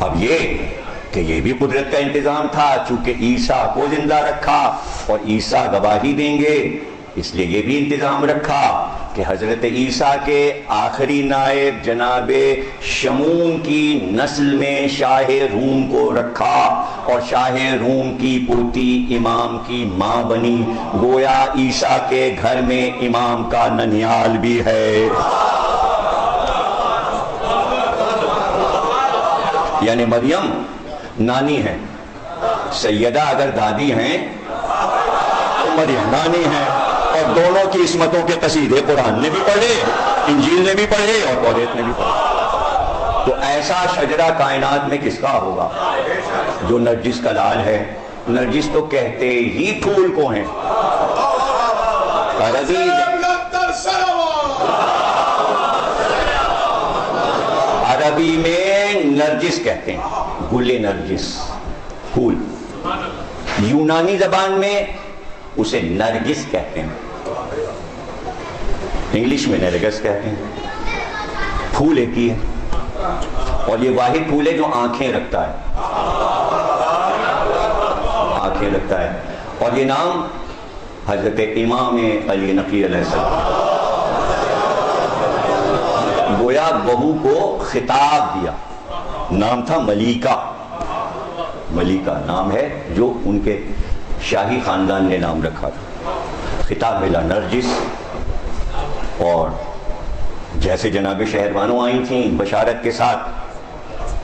اب یہ کہ یہ بھی قدرت کا انتظام تھا، چونکہ عیسیٰ کو زندہ رکھا اور عیسیٰ گواہی دیں گے، اس لیے یہ بھی انتظام رکھا کہ حضرت عیسیٰ کے آخری نائب جناب شمون کی نسل میں شاہ روم کو رکھا، اور شاہ روم کی پوتی امام کی ماں بنی، گویا عیسیٰ کے گھر میں امام کا ننیال بھی ہے۔ یعنی مریم نانی ہے، سیدہ اگر دادی ہیں تو مریم نانی ہے، اور دونوں کی عصمتوں کے قصیدے قرآن نے بھی پڑھے، انجیل نے بھی پڑھے اور توریت نے بھی پڑھے۔ تو ایسا شجرہ کائنات میں کس کا ہوگا جو نرجس کا لال ہے؟ نرجس تو کہتے ہی پھول کو ہیں۔ عربی میں نرجس کہتے ہیں، گل نرجس، پھول۔ یونانی زبان میں اسے نرگس کہتے ہیں، انگلش میں نرگس کہتے ہیں۔ پھول ایک ہی ہے، اور یہ واحد پھول ہے جو آنکھیں رکھتا ہے، آنکھیں رکھتا ہے۔ اور یہ نام حضرت امام علی نقی علیہ السلام، گویا بہو کو خطاب دیا، نام تھا ملیکہ۔ ملیکہ نام ہے جو ان کے شاہی خاندان نے نام رکھا تھا۔ خطاب ملا نرجس، اور جیسے جناب شہربانو آئی تھیں بشارت کے ساتھ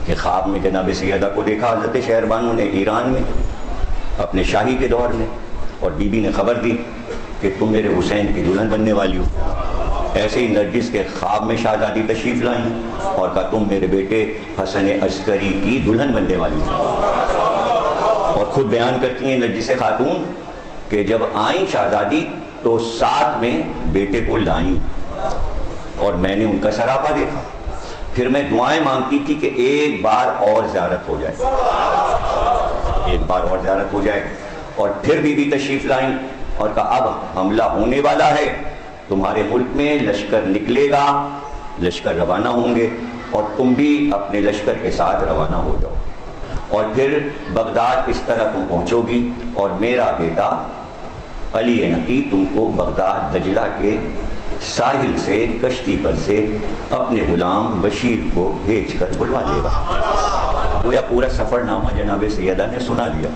کہ خواب میں جناب سیدہ کو دیکھا حضرت شہربانو نے ایران میں اپنے شاہی کے دور میں، اور بی بی نے خبر دی کہ تم میرے حسین کی دلہن بننے والی ہو۔ ایسے ہی نرجس کے خواب میں شہزادی تشریف لائیں اور کہا تم میرے بیٹے حسن عسکری کی دلہن بننے والی ہو۔ اور خود بیان کرتی ہیں نرجس خاتون کہ جب آئیں شہزادی تو ساتھ میں بیٹے کو لائیں، اور میں نے ان کا سراپا دیکھا۔ پھر میں دعائیں مانگتی تھی کہ ایک بار اور زیارت ہو جائے، ایک بار اور زیارت ہو جائے۔ اور پھر بی بی تشریف لائیں اور کہا اب حملہ ہونے والا ہے، تمہارے ملک میں لشکر نکلے گا، لشکر روانہ ہوں گے، اور تم بھی اپنے لشکر کے ساتھ روانہ ہو جاؤ، اور پھر بغداد اس طرح تم پہنچو گی، اور میرا بیٹا علی نقی تم کو بغداد دجلہ کے ساحل سے کشتی پر سے اپنے غلام بشیر کو بھیج کر بلوا دے گا۔ گویا پورا سفر نامہ جناب سیدہ نے سنا دیا،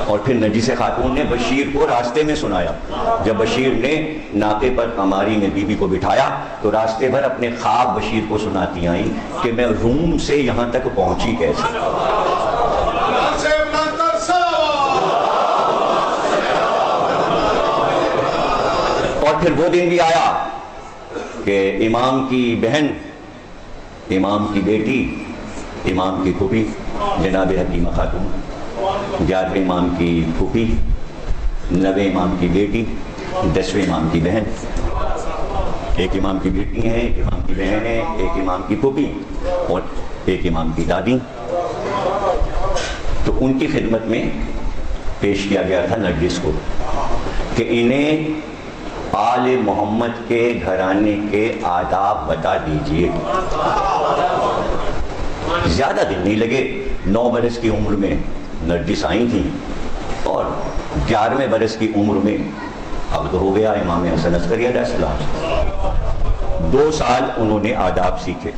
اور پھر نرجس خاتون نے بشیر کو راستے میں سنایا۔ جب بشیر نے ناقے پر قماری میں بی بی کو بٹھایا تو راستے بھر اپنے خواب بشیر کو سناتی آئیں کہ میں روم سے یہاں تک پہنچی کیسے۔ اور پھر وہ دن بھی آیا کہ امام کی بہن، امام کی بیٹی، امام کی پھوپھی جناب حکیمہ خاتون، 11ویں امام کی پھوپھی، 9ویں امام کی بیٹی، 10ویں امام کی بہن، ایک امام کی بیٹی ہیں، ایک امام کی بہن ہے، ایک امام کی پھوپھی اور ایک امام کی دادی۔ تو ان کی خدمت میں پیش کیا گیا تھا نرجس کو کہ انہیں آل محمد کے گھرانے کے آداب بتا دیجئے۔ زیادہ دن نہیں لگے، 9 برس کی عمر میں نرجس آئی تھیں، اور 11ویں برس کی عمر میں عقد ہو گیا امام حسن عسکری علیہ السلام۔ 2 سال انہوں نے آداب سیکھے،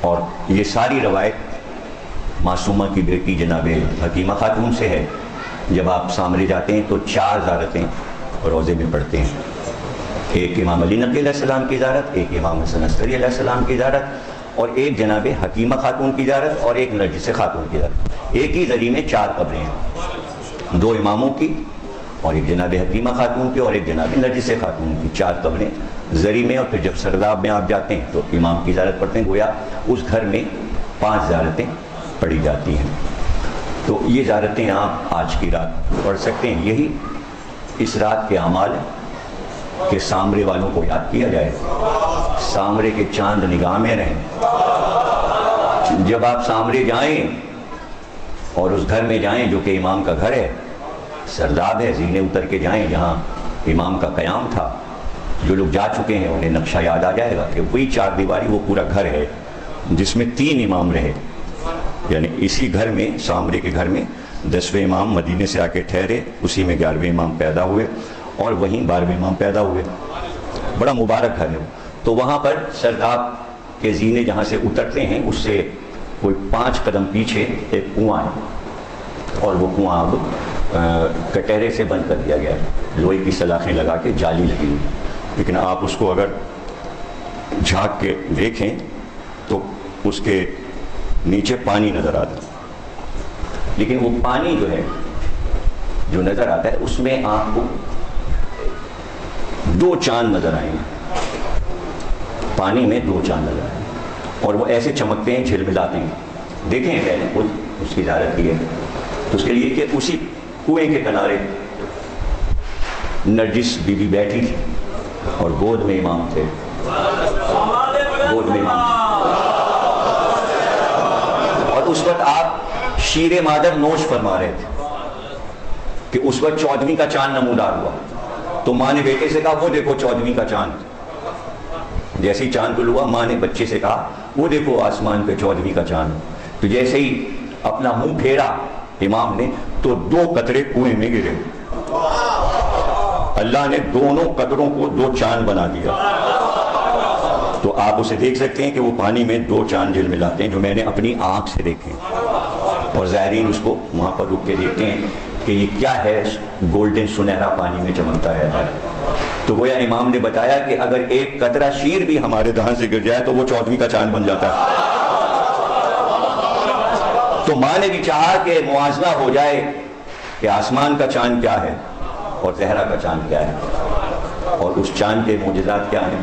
اور یہ ساری روایت معصومہ کی بیٹی جناب حکیمہ خاتون سے ہے۔ جب آپ سامنے جاتے ہیں تو 4 زیارتیں روزے میں پڑھتے ہیں، ایک امام علی نقی علیہ السلام کی زیارت، ایک امام حسن عسکری علیہ السلام کی زیارت، اور ایک جناب حکیمہ خاتون کی زیارت، اور ایک نرجس خاتون کی زیارت۔ ایک ہی زری میں 4 قبریں ہیں، 2 اماموں کی اور ایک جناب حکیمہ خاتون کی اور ایک جناب نرجس خاتون کی، 4 قبریں زری میں۔ اور پھر جب سرداب میں آپ جاتے ہیں تو امام کی زیارت پڑھتے ہیں، گویا اس گھر میں 5 زیارتیں پڑھی جاتی ہیں۔ تو یہ زیارتیں آپ آج کی رات پڑھ سکتے ہیں۔ یہی اس رات کے اعمال ہیں کہ سامرے والوں کو یاد کیا جائے، سامرے کے چاند نگاہ میں رہیں۔ جب آپ سامرے جائیں اور اس گھر میں جائیں جو کہ امام کا گھر ہے، سرداب ہے، زینے اتر کے جائیں جہاں امام کا قیام تھا۔ جو لوگ جا چکے ہیں انہیں نقشہ یاد آ جائے گا کہ وہی 4 دیواری وہ پورا گھر ہے جس میں 3 امام رہے۔ یعنی اسی گھر میں، سامرے کے گھر میں 10ویں امام مدینے سے آ کے ٹھہرے، اسی میں 11ویں امام پیدا ہوئے اور وہیں 12ویں امام پیدا ہوئے. بڑا مبارک گھر ہے وہ. تو وہاں پر سرداب کے زینے جہاں سے اترتے ہیں اس سے کوئی 5 قدم پیچھے ایک کنواں ہے، اور وہ کنواں اب کٹہرے سے بند کر دیا گیا ہے، لوہے کی سلاخیں لگا کے جالی لگی ہوئی. لیکن آپ اس کو اگر جھانک کے دیکھیں تو اس کے نیچے پانی نظر آتا ہے. لیکن وہ پانی جو ہے، جو نظر آتا ہے، اس میں آپ کو 2 چاند نظر آئیں گے. پانی میں 2 چاند نظر آئیں گے اور وہ ایسے چمکتے ہیں، جھلملاتے ہیں. دیکھیں پہلے خود اس کی زیارت کی ہے تو اس کے لیے کہ اسی کنویں کے کنارے نرجس بی بی بیٹھی تھی اور گود میں امام تھے، گود میں امام تھے. اور اس وقت آپ شیر مادر نوش فرما رہے تھے کہ اس وقت 14ویں کا چاند نمودار ہوا. تو ماں نے بیٹے سے کہا وہ دیکھو 14ویں کا چاند. جیسے ہی چاند طلوع ہوا، ماں نے بچے سے کہا وہ دیکھو آسمان پہ 14ویں کا چاند. تو جیسے ہی اپنا منہ پھیرا امام نے تو 2 قطرے کنویں میں گرے. اللہ نے دونوں قطروں کو 2 چاند بنا دیا. تو آپ اسے دیکھ سکتے ہیں کہ وہ پانی میں 2 چاند جھلملاتے ہیں، جو میں نے اپنی آنکھ سے دیکھے. اور زائرین اس کو وہاں پر رک کے دیکھتے ہیں کہ یہ کیا ہے، گولڈن سنہرا پانی میں چمکتا ہے. تو گویا امام نے بتایا کہ اگر ایک قطرہ شیر بھی ہمارے دہن سے گر جائے تو وہ 14ویں کا چاند بن جاتا ہے. تو ماں نے بھی چاہا کہ موازنہ ہو جائے کہ آسمان کا چاند کیا ہے اور زہرا کا چاند کیا ہے، اور اس چاند کے معجزات کیا ہیں.